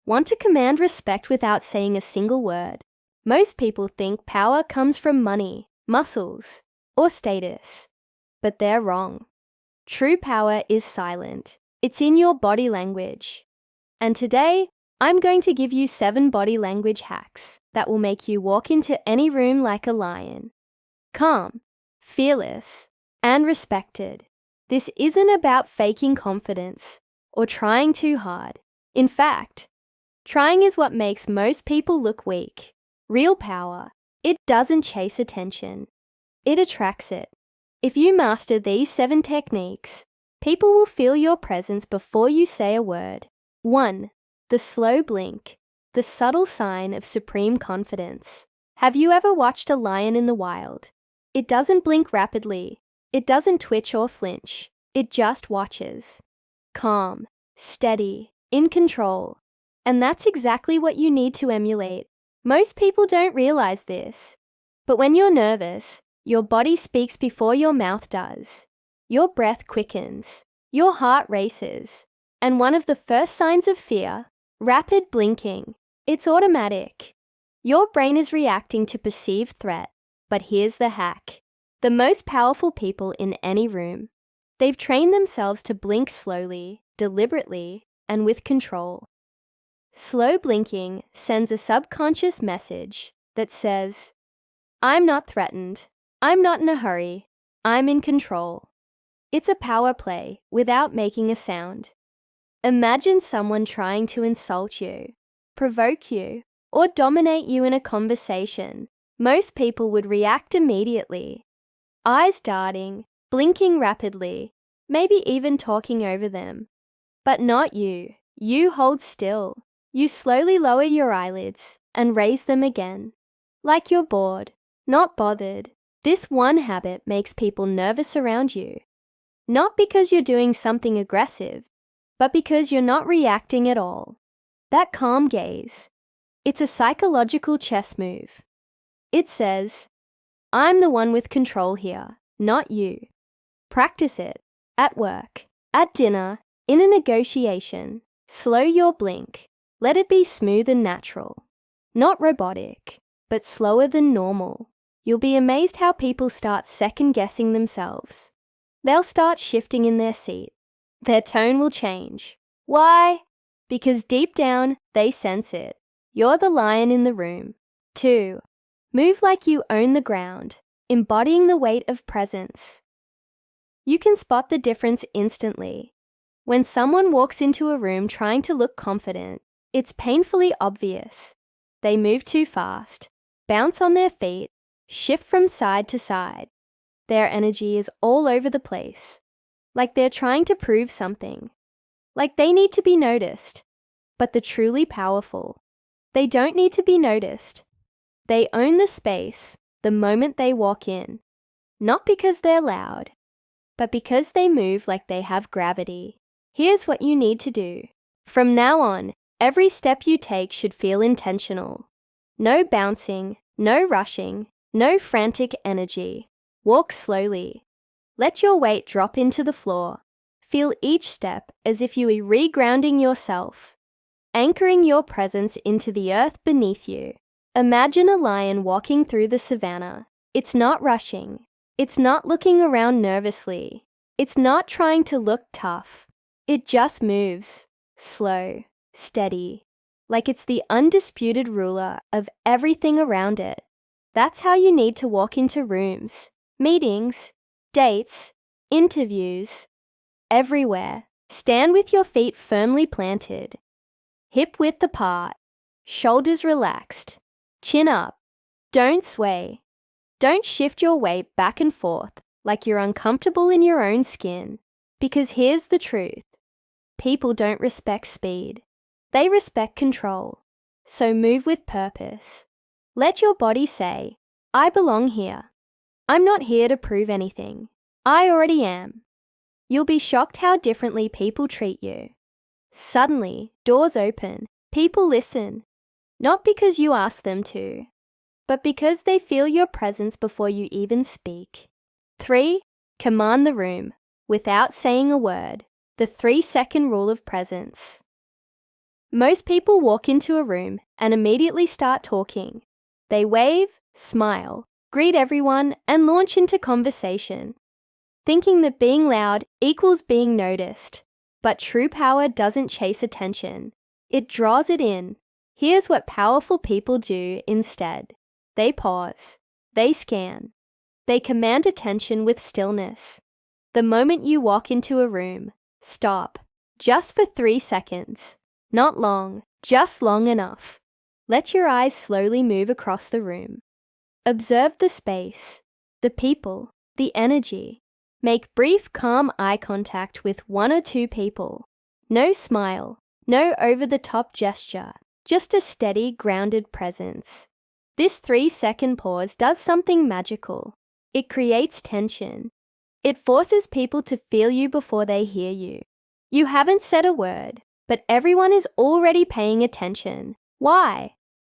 Want to command respect without saying a single word. Most people think power comes from money, muscles, or status, but they're wrong. True power is silent. It's in your body language. And today, I'm going to give you 7 body language hacks that will make you walk into any room like a lion. Calm, fearless, and respected. This isn't about faking confidence or trying too hard. In fact, trying is what makes most people look weak. Real power, it doesn't chase attention. It attracts it. If you master these 7 techniques, people will feel your presence before you say a word. 1. The slow blink, the subtle sign of supreme confidence. Have you ever watched a lion in the wild? It doesn't blink rapidly. It doesn't twitch or flinch. It just watches. Calm, steady, in control. And that's exactly what you need to emulate. Most people don't realize this. But when you're nervous, your body speaks before your mouth does. Your breath quickens. Your heart races. And one of the first signs of fear, rapid blinking. It's automatic. Your brain is reacting to perceived threat. But here's the hack. The most powerful people in any room. They've trained themselves to blink slowly, deliberately, and with control. Slow blinking sends a subconscious message that says, I'm not threatened. I'm not in a hurry. I'm in control. It's a power play without making a sound. Imagine someone trying to insult you, provoke you, or dominate you in a conversation. Most people would react immediately. Eyes darting, blinking rapidly, maybe even talking over them. But not you. You hold still. You slowly lower your eyelids and raise them again. Like you're bored, not bothered. This one habit makes people nervous around you. Not because you're doing something aggressive, but because you're not reacting at all. That calm gaze. It's a psychological chess move. It says, I'm the one with control here, not you. Practice it. At work, at dinner, in a negotiation. Slow your blink. Let it be smooth and natural. Not robotic, but slower than normal. You'll be amazed how people start second-guessing themselves. They'll start shifting in their seat. Their tone will change. Why? Because deep down, they sense it. You're the lion in the room. 2. Move like you own the ground, embodying the weight of presence. You can spot the difference instantly. When someone walks into a room trying to look confident, it's painfully obvious. They move too fast, bounce on their feet, shift from side to side. Their energy is all over the place, like they're trying to prove something, like they need to be noticed. But the truly powerful, they don't need to be noticed. They own the space the moment they walk in, not because they're loud, but because they move like they have gravity. Here's what you need to do. From now on, every step you take should feel intentional. No bouncing, no rushing, no frantic energy. Walk slowly. Let your weight drop into the floor. Feel each step as if you were regrounding yourself, anchoring your presence into the earth beneath you. Imagine a lion walking through the savannah. It's not rushing. It's not looking around nervously. It's not trying to look tough. It just moves, slow, steady, like it's the undisputed ruler of everything around it. That's how you need to walk into rooms, meetings, dates, interviews, everywhere. Stand with your feet firmly planted, hip width apart, shoulders relaxed, chin up. Don't sway. Don't shift your weight back and forth like you're uncomfortable in your own skin. Because here's the truth. People don't respect speed. They respect control. So move with purpose. Let your body say, I belong here. I'm not here to prove anything. I already am. You'll be shocked how differently people treat you. Suddenly, doors open. People listen. Not because you ask them to, but because they feel your presence before you even speak. 3. Command the room without saying a word. The 3-second rule of presence. Most people walk into a room and immediately start talking. They wave, smile, greet everyone, and launch into conversation, thinking that being loud equals being noticed. But true power doesn't chase attention. It draws it in. Here's what powerful people do instead. They pause. They scan. They command attention with stillness. The moment you walk into a room, stop. Just for 3 seconds. Not long, just long enough. Let your eyes slowly move across the room. Observe the space, the people, the energy. Make brief, calm eye contact with 1 or 2 people. No smile, no over-the-top gesture, just a steady, grounded presence. This 3-second pause does something magical. It creates tension. It forces people to feel you before they hear you. You haven't said a word, but everyone is already paying attention. Why?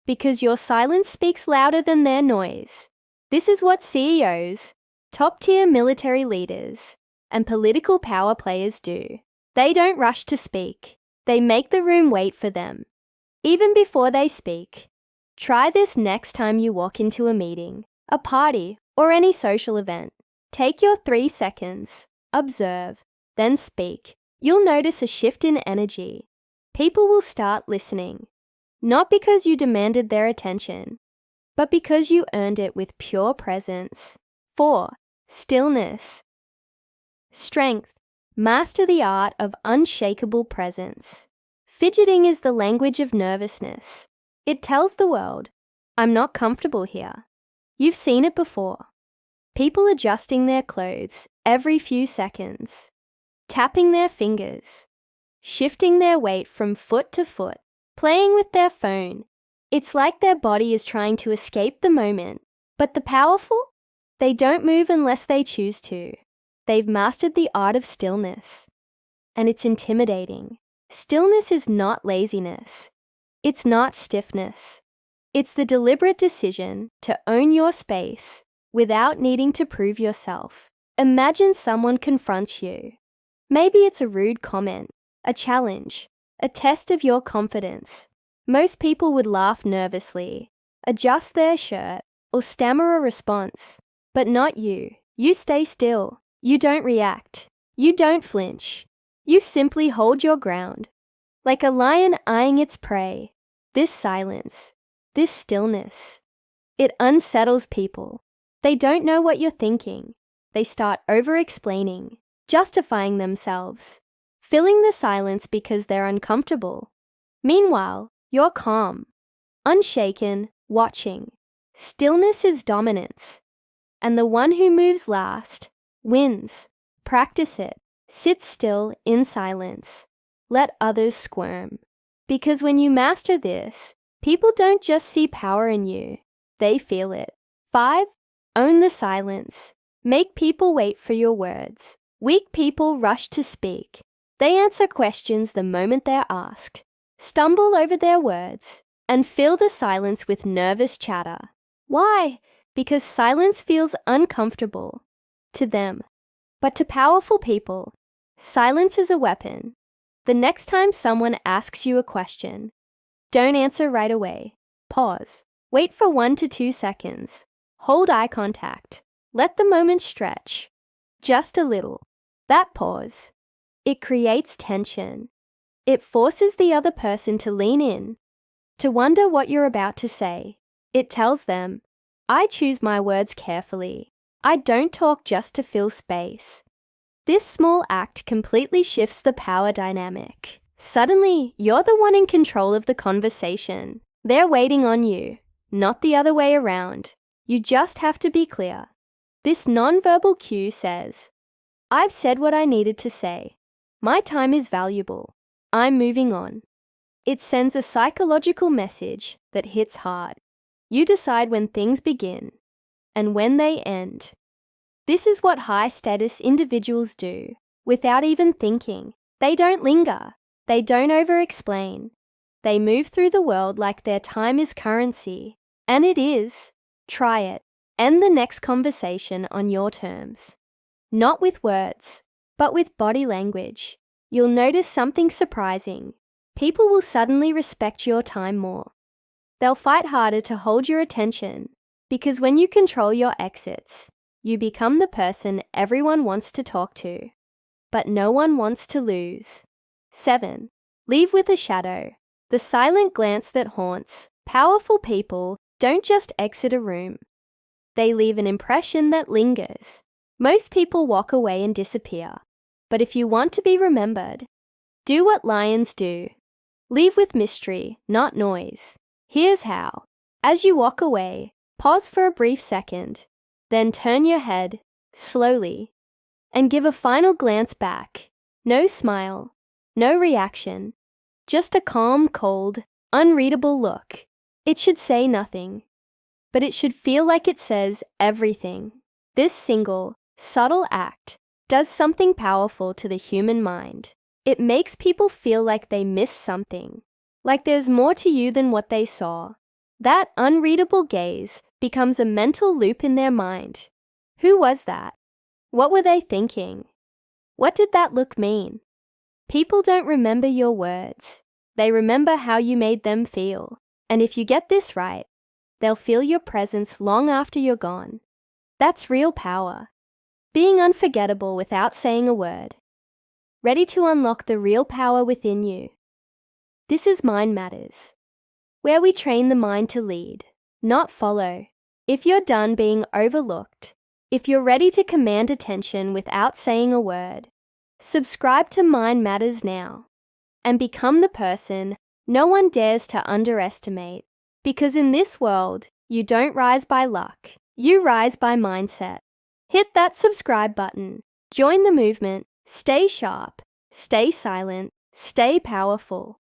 Because your silence speaks louder than their noise. This is what CEOs, top-tier military leaders, and political power players do. They don't rush to speak. They make the room wait for them, even before they speak. Try this next time you walk into a meeting, a party, or any social event. Take your 3 seconds, observe, then speak. You'll notice a shift in energy. People will start listening, not because you demanded their attention, but because you earned it with pure presence. 4. Stillness. Strength. Master the art of unshakable presence. Fidgeting is the language of nervousness. It tells the world, I'm not comfortable here. You've seen it before. People adjusting their clothes every few seconds, tapping their fingers, shifting their weight from foot to foot, playing with their phone. It's like their body is trying to escape the moment. But the powerful? They don't move unless they choose to. They've mastered the art of stillness. And it's intimidating. Stillness is not laziness. It's not stiffness. It's the deliberate decision to own your space without needing to prove yourself. Imagine someone confronts you. Maybe it's a rude comment, a challenge, a test of your confidence. Most people would laugh nervously, adjust their shirt, or stammer a response. But not you. You stay still. You don't react. You don't flinch. You simply hold your ground. Like a lion eyeing its prey. This silence, this stillness, it unsettles people. They don't know what you're thinking. They start over-explaining, justifying themselves, filling the silence because they're uncomfortable. Meanwhile, you're calm, unshaken, watching. Stillness is dominance. And the one who moves last wins. Practice it. Sit still in silence. Let others squirm. Because when you master this, people don't just see power in you. They feel it. 5. Own the silence. Make people wait for your words. Weak people rush to speak. They answer questions the moment they're asked, stumble over their words, and fill the silence with nervous chatter. Why? Because silence feels uncomfortable to them. But to powerful people, silence is a weapon. The next time someone asks you a question, don't answer right away. Pause. Wait for 1 to 2 seconds. Hold eye contact. Let the moment stretch. Just a little. That pause. It creates tension. It forces the other person to lean in, to wonder what you're about to say. It tells them, I choose my words carefully. I don't talk just to fill space. This small act completely shifts the power dynamic. Suddenly, you're the one in control of the conversation. They're waiting on you, not the other way around. You just have to be clear. This nonverbal cue says, I've said what I needed to say. My time is valuable. I'm moving on. It sends a psychological message that hits hard. You decide when things begin and when they end. This is what high-status individuals do, without even thinking. They don't linger. They don't over-explain. They move through the world like their time is currency. And it is. Try it. End the next conversation on your terms. Not with words, but with body language. You'll notice something surprising. People will suddenly respect your time more. They'll fight harder to hold your attention because when you control your exits, you become the person everyone wants to talk to, but no one wants to lose. 7. Leave with a shadow. The silent glance that haunts. Powerful people don't just exit a room. They leave an impression that lingers. Most people walk away and disappear. But if you want to be remembered, do what lions do. Leave with mystery, not noise. Here's how. As you walk away, pause for a brief second, then turn your head, slowly, and give a final glance back. No smile, no reaction, just a calm, cold, unreadable look. It should say nothing, but it should feel like it says everything. This single, subtle act does something powerful to the human mind. It makes people feel like they missed something, like there's more to you than what they saw. That unreadable gaze becomes a mental loop in their mind. Who was that? What were they thinking? What did that look mean? People don't remember your words. They remember how you made them feel. And if you get this right, they'll feel your presence long after you're gone. That's real power. Being unforgettable without saying a word. Ready to unlock the real power within you. This is Mind Matters, where we train the mind to lead, not follow. If you're done being overlooked, if you're ready to command attention without saying a word, subscribe to Mind Matters now and become the person no one dares to underestimate. Because in this world, you don't rise by luck, you rise by mindset. Hit that subscribe button, join the movement, stay sharp, stay silent, stay powerful.